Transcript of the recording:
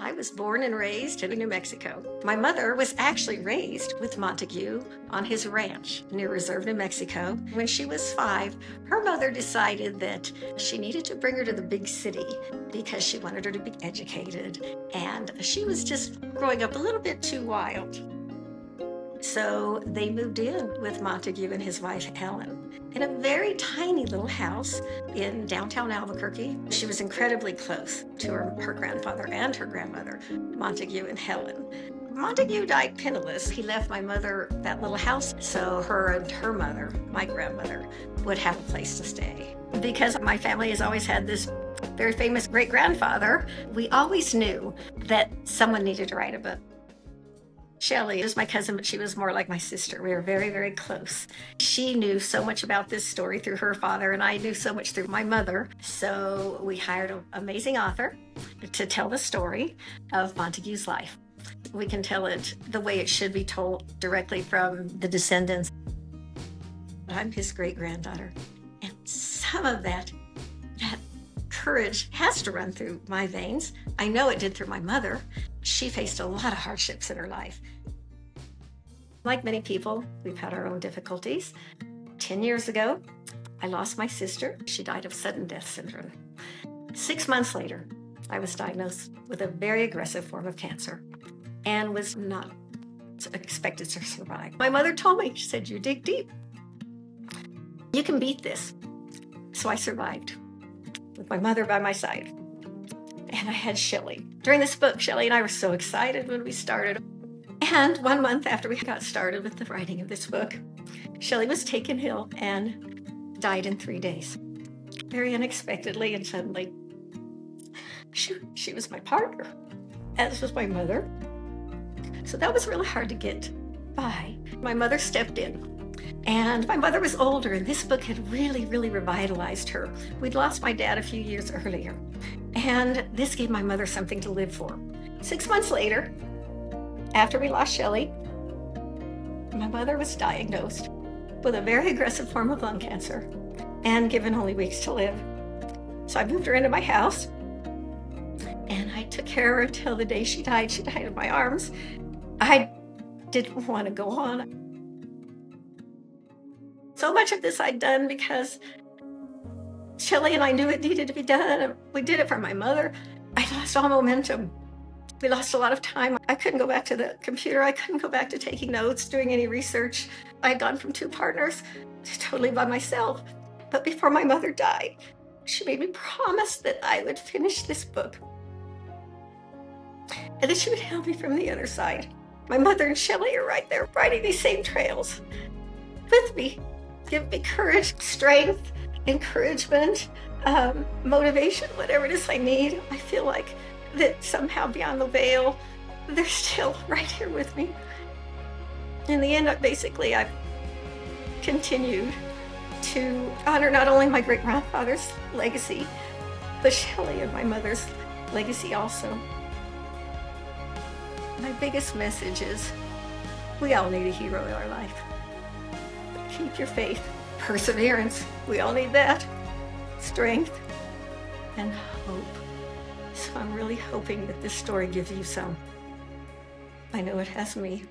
I was born and raised in New Mexico. My mother was actually raised with Montague on his ranch near Reserve, New Mexico. When she was 5, her mother decided that she needed to bring her to the big city because she wanted her to be educated. And she was just growing up a little bit too wild. So they moved in with Montague and his wife, Ellen, in a very tiny little house in downtown Albuquerque. She was incredibly close to her grandfather and her grandmother, Montague and Helen. Montague died penniless. He left my mother that little house so her and her mother, my grandmother, would have a place to stay. Because my family has always had this very famous great-grandfather, we always knew that someone needed to write a book. Shelley is my cousin, but she was more like my sister. We were very, very close. She knew so much about this story through her father, and I knew so much through my mother. So we hired an amazing author to tell the story of Montague's life. We can tell it the way it should be told, directly from the descendants. I'm his great-granddaughter, and some of that courage has to run through my veins. I know it did through my mother. She faced a lot of hardships in her life. Like many people, we've had our own difficulties. 10 years ago, I lost my sister. She died of sudden death syndrome. 6 months later, I was diagnosed with a very aggressive form of cancer and was not expected to survive. My mother told me, she said, "You dig deep. You can beat this." So I survived with my mother by my side. And I had Shelley. During this book, Shelley and I were so excited when we started. And 1 month after we got started with the writing of this book, Shelley was taken ill and died in 3 days. Very unexpectedly and suddenly. She was my partner, as was my mother. So that was really hard to get by. My mother stepped in. And my mother was older, and this book had really, really revitalized her. We'd lost my dad a few years earlier, and this gave my mother something to live for. 6 months later, after we lost Shelley, my mother was diagnosed with a very aggressive form of lung cancer and given only weeks to live. So I moved her into my house, and I took care of her until the day she died. She died in my arms. I didn't want to go on. So much of this I'd done because Shelley and I knew it needed to be done. We did it for my mother. I lost all momentum. We lost a lot of time. I couldn't go back to the computer. I couldn't go back to taking notes, doing any research. I had gone from 2 partners to totally by myself. But before my mother died, she made me promise that I would finish this book and that she would help me from the other side. My mother and Shelley are right there riding these same trails with me. Give me courage, strength, encouragement, motivation, whatever it is I need. I feel like that somehow beyond the veil, they're still right here with me. In the end, I've continued to honor not only my great-grandfather's legacy, but Shelley and my mother's legacy also. My biggest message is we all need a hero in our life. Keep your faith, perseverance, we all need that, strength, and hope. So I'm really hoping that this story gives you some. I know it has me.